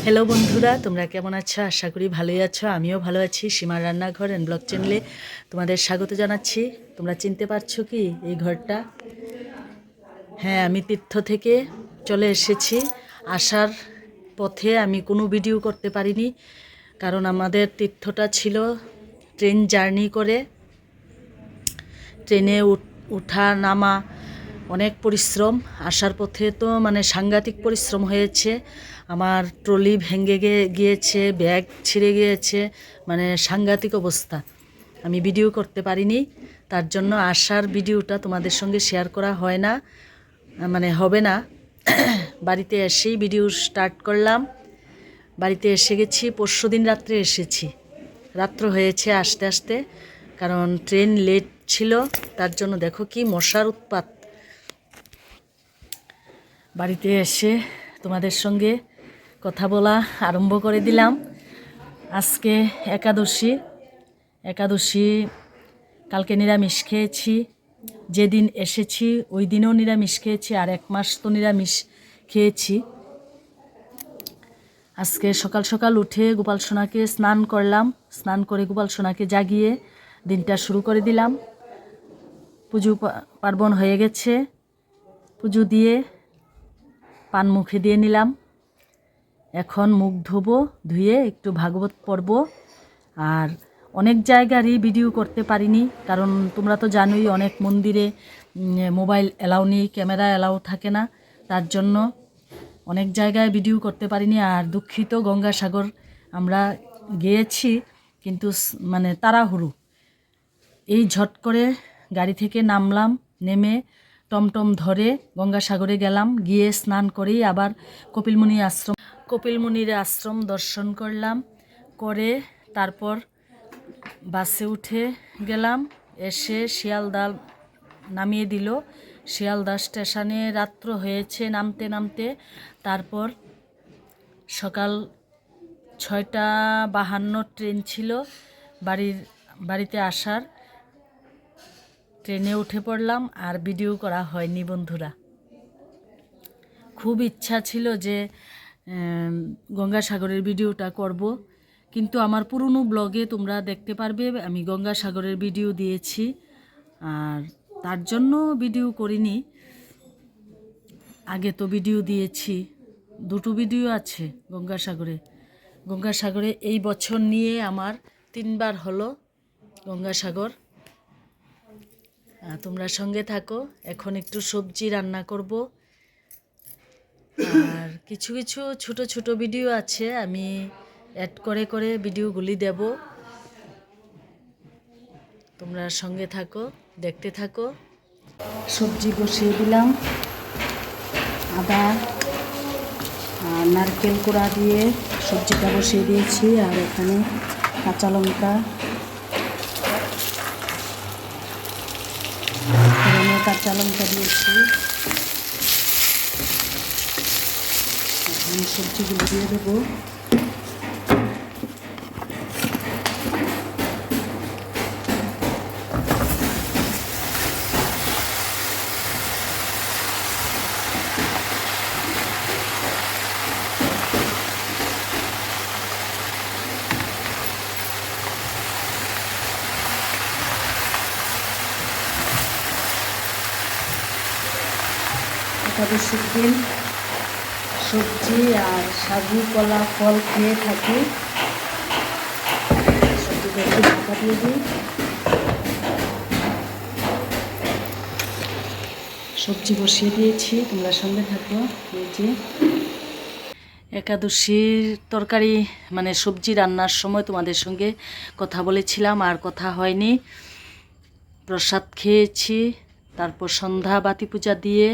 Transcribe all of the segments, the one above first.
Hello বন্ধুরা, তোমরা কেমন আছো? আশা করি ভালোই আছো। আমিও ভালো আছি। সীমার রান্নাঘর অ্যান্ড ব্লগ চ্যানেলে তোমাদের স্বাগত জানাচ্ছি। তোমরা চিনতে পারছো কি এই ঘরটা? হ্যাঁ, আমি তীর্থ থেকে চলে এসেছি। আসার পথে আমি কোনো ভিডিও করতে পারিনি, কারণ আমাদের তীর্থটা ছিল ট্রেন জার্নি করে। ট্রেনে উঠা নামা অনেক পরিশ্রম। আসার পথে তো মানে সাংঘাতিক পরিশ্রম হয়েছে। আমার ট্রলি ভেঙে গিয়েছে, ব্যাগ ছিঁড়ে গিয়েছে, মানে সাংঘাতিক অবস্থা। আমি ভিডিও করতে পারিনি, তার জন্য আসার ভিডিওটা তোমাদের সঙ্গে শেয়ার করা হয় না, মানে হবে না। বাড়িতে এসেই ভিডিও স্টার্ট করলাম। বাড়িতে এসে গেছি, পরশুদিন রাত্রে এসেছি। রাত্র হয়েছে আসতে আসতে, কারণ ট্রেন লেট ছিল। তার জন্য দেখো কি মশার উৎপাত। বাড়িতে এসে তোমাদের সঙ্গে কথা বলা আরম্ভ করে দিলাম। আজকে একাদশী। কালকে নিরামিষ খেয়েছি, যেদিন এসেছি ওই দিনও নিরামিষ খেয়েছি, আর 1 মাস তো নিরামিষ খেয়েছি। আজকে সকাল সকাল উঠে গোপাল সোনাকে স্নান করলাম। স্নান করে গোপাল সোনাকে জাগিয়ে দিনটা শুরু করে দিলাম। পুজো পার্বণ হয়ে গেছে, পুজো দিয়ে পান মুখে দিয়ে নিলাম। এখন মুখ ধোবো, ধুয়ে একটু ভাগবত পড়ব। আর অনেক জায়গারই ভিডিও করতে পারিনি, কারণ তোমরা তো জানোই অনেক মন্দিরে মোবাইল অ্যালাউ নেই, ক্যামেরা অ্যালাউ থাকে না। তার জন্য অনেক জায়গায় ভিডিও করতে পারিনি। আর দুঃখিত, গঙ্গাসাগর আমরা গিয়েছি, কিন্তু মানে তাড়াহুড়ো। এই ঝট করে গাড়ি থেকে নামলাম, নেমে টমটম ধরে গঙ্গাসাগরে গেলাম। গিয়ে স্নান করেই আবার কপিলমুনির আশ্রম দর্শন করলাম। করে তারপর বাসে উঠে গেলাম। এসে শিয়ালদা নামিয়ে দিল। শিয়ালদা স্টেশনে রাত্র হয়েছে নামতে নামতে। তারপর সকাল 6:52 ট্রেন ছিল বাড়িতে আসার। ট্রেনে উঠে পড়লাম, আর ভিডিও করা হয়নি বন্ধুরা। খুব ইচ্ছা ছিল যে গঙ্গাসাগরের ভিডিওটা করব, কিন্তু আমার পুরনো ব্লগে তোমরা দেখতে পারবে আমি গঙ্গাসাগরের ভিডিও দিয়েছি, আর তার জন্য ভিডিও করিনি। আগে তো ভিডিও দিয়েছি, 2টো ভিডিও আছে গঙ্গাসাগরে। এই বছর নিয়ে আমার 3বার হলো গঙ্গাসাগর। তোমরা সঙ্গে থাকো। এখন একটু সবজি রান্না করব, আর কিছু কিছু ছোট ছোট ভিডিও আছে, আমি অ্যাড করে ভিডিওগুলি দেব। তোমরা সঙ্গে থাকো, দেখতে থাকো। সবজি বসিয়ে দিলাম। আদা আর নারকেল কোড়া দিয়ে সবজিটা বসিয়ে দিয়েছি। আর এখানে কাঁচা লঙ্কা, দিয়েছি। এখন সবজিগুলো দিয়ে দেবো। একাদশীর দিন সবজি আর সাগু কলা ফল খেয়ে থাকি। সবজিটা একটু ঢাকা দিয়ে দিই। সবজি বসিয়ে দিয়েছি, তোমরা সঙ্গে থাকো। এই যে একাদশীর তরকারি মানে সবজি রান্নার সময় তোমাদের সঙ্গে কথা বলেছিলাম, আর কথা হয়নি। প্রসাদ খেয়েছি, তারপর সন্ধ্যা বাতি পূজা দিয়ে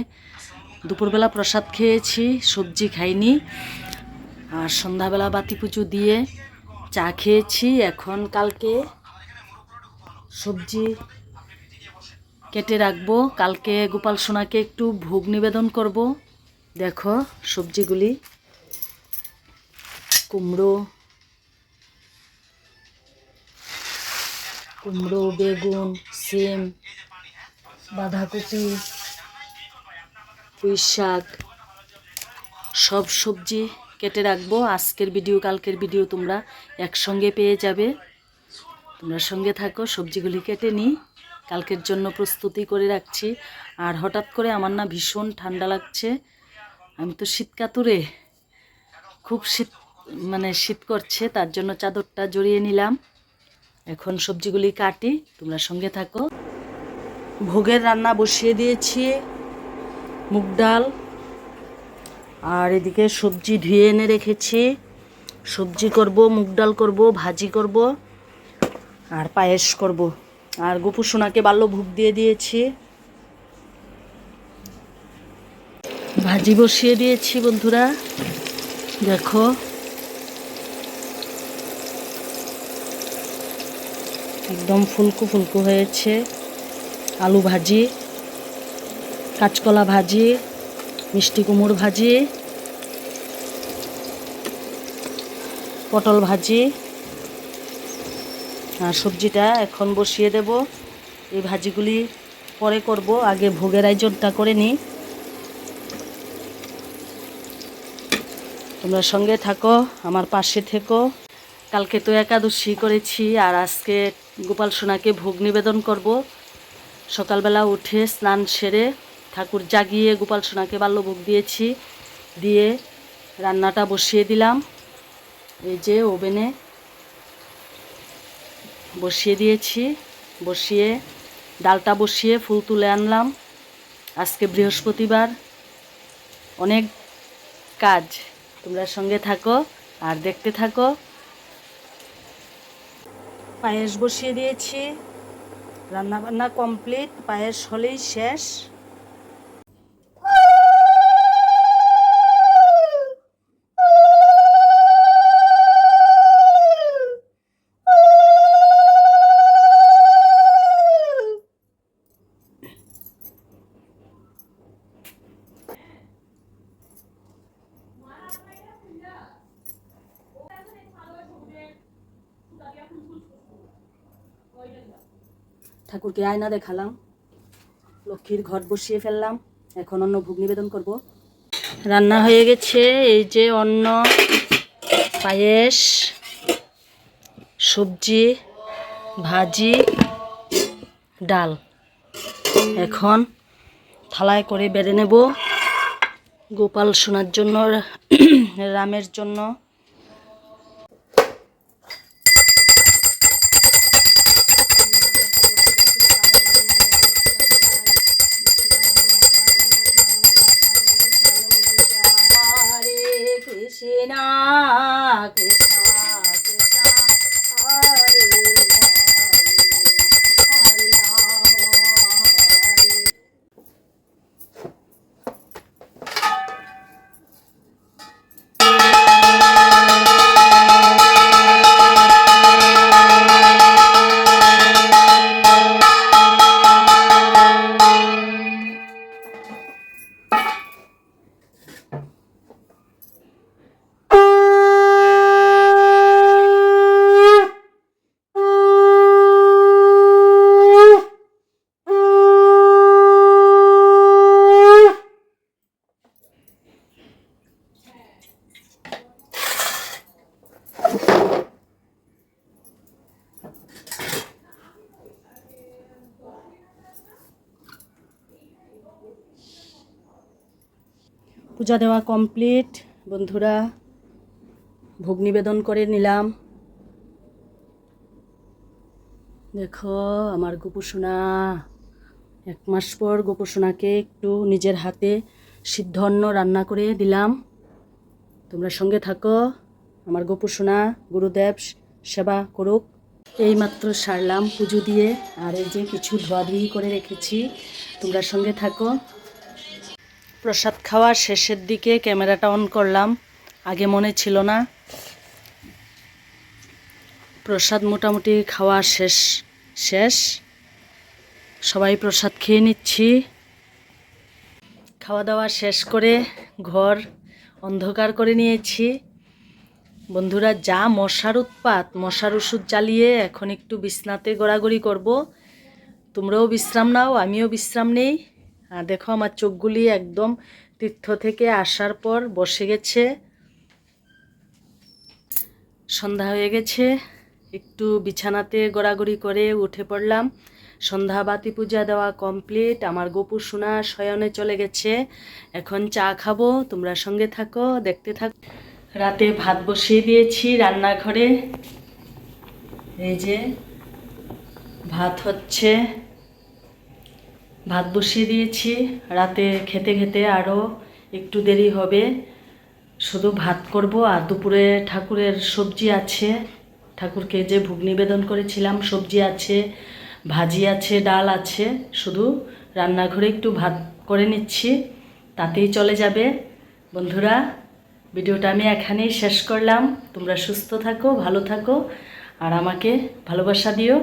দুপুরবেলা প্রসাদ খেয়েছি, সবজি খাইনি। আর সন্ধ্যাবেলা বাতি পুজো দিয়ে চা খেয়েছি। এখন কালকে সবজি কেটে রাখবো, কালকে গোপাল সোনাকে একটু ভোগ নিবেদন করব। দেখো সবজিগুলি: কুমড়ো, বেগুন, সিম, বাঁধাকপি, পুঁই শাক, সব সবজি কেটে রাখবো। আজকের ভিডিও কালকের ভিডিও তোমরা একসঙ্গে পেয়ে যাবে। তোমরা সঙ্গে থাকো, সবজিগুলি কেটে নিই, কালকের জন্য প্রস্তুতি করে রাখছি। আর হঠাৎ করে আমার না ভীষণ ঠান্ডা লাগছে, আমি তো শীত কাতুরে, খুব শীত করছে, তার জন্য চাদরটা জড়িয়ে নিলাম। এখন সবজিগুলি কাটি, তোমরা সঙ্গে থাকো। ভোগের রান্না বসিয়ে দিয়েছি, মুগ ডাল, আর এদিকে সবজি ধুয়ে এনে রেখেছি। সবজি করব, মুগ ডাল করব, ভাজি করব, আর পায়েস করব। আর গোপু সোনাকে বাল্যভোগ দিয়ে দিয়েছি। ভাজি বসিয়ে দিয়েছি বন্ধুরা, দেখো। একদম ফুলকো ফুলকো হয়েছে। আলু ভাজি, কাঁচকলা ভাজি, মিষ্টি কুমড়ো ভাজি, পটল ভাজি। আর সবজিটা এখন বসিয়ে দেব। এই ভাজিগুলি পরে করব, আগে ভোগের আয়োজনটা করে নিই। তোমরা সঙ্গে থাকো, আমার পাশে থেকো। কালকে তো একাদশী করেছি, আর আজকে গোপাল সোনাকে ভোগ নিবেদন করব। সকালবেলা উঠে স্নান সেরে ঠাকুর জাগিয়ে গোপাল সোনাকে বাল্যভোগ দিয়েছি, দিয়ে রান্নাটা বসিয়ে দিলাম। এই যে ওভেনে বসিয়ে দিয়েছি, বসিয়ে ডালটা বসিয়ে ফুল তুলে আনলাম। আজকে বৃহস্পতিবার, অনেক কাজ। তোমরা সঙ্গে থাকো আর দেখতে থাকো। পায়েস বসিয়ে দিয়েছি, রান্না বান্না কমপ্লিট, পায়েস হলেই শেষ। ঠাকুরকে আয়না দেখালাম, লক্ষ্মীর ঘট বসিয়ে ফেললাম। এখন অন্ন ভোগ নিবেদন করব। রান্না হয়ে গেছে, এই যে অন্ন, পায়েস, সবজি, ভাজি, ডাল। এখন থালায় করে বেড়ে নেব গোপাল সোনার জন্য, রামের জন্য। কৃষ্ণা কৃষ্ণ কৃষ্ণ হরে হরে রাম হরে। পূজা দেওয়া কমপ্লিট বন্ধুরা, ভোগ নিবেদন করে নিলাম। দেখো আমার গোপু সোনা, 1 মাস পর গোপু সোনাকে একটু নিজের হাতে সিদ্ধ অন্ন রান্না করে দিলাম। তোমরা সঙ্গে থাকো, আমার গোপু সোনা গুরুদেব সেবা করুক। এইমাত্র সারলাম পুজো দিয়ে, আর এই যে কিছু ধোয়াধুয়ি করে রেখেছি। তোমরা সঙ্গে থাকো। প্রসাদ খাওয়ার শেষের দিকে ক্যামেরাটা অন করলাম, আগে মনে ছিল না। প্রসাদ মোটামুটি খাওয়া শেষ, সবাই প্রসাদ খেয়ে নিচ্ছি। খাওয়া দাওয়া শেষ করে ঘর অন্ধকার করে নিয়েছি বন্ধুরা। যা মশার উৎপাত, মশার ওষুধ জ্বালিয়ে এখন একটু বিছনাতে গড়াগড়ি করব। তোমরাও বিশ্রাম নাও, আমিও বিশ্রাম নেই। আর দেখো আমার চোখগুলি একদম তীর্থ থেকে আসার পর বসে গেছে। সন্ধ্যা হয়ে গেছে, একটু বিছানাতে গড়াগড়ি করে উঠে পড়লাম। সন্ধ্যা বাতি পূজা দেওয়া কমপ্লিট। আমার গপু সোনা শয়নে চলে গেছে। এখন চা খাবো, তোমরা সঙ্গে থাকো, দেখতে থাকো। রাতে ভাত বসিয়ে দিয়েছি রান্নাঘরে। এই যে ভাত হচ্ছে, ভাত বসিয়ে দিয়েছি। রাতে খেতে খেতে আরও একটু দেরি হবে। শুধু ভাত করব, আর দুপুরে ঠাকুরের সবজি আছে, ঠাকুরকে যে ভোগ নিবেদন করেছিলাম সবজি আছে, ভাজি আছে, ডাল আছে। শুধু রান্নাঘরে একটু ভাত করে নিচ্ছি, তাতেই চলে যাবে। বন্ধুরা, ভিডিওটা আমি এখানেই শেষ করলাম। তোমরা সুস্থ থাকো, ভালো থাকো, আর আমাকে ভালোবাসা দিও।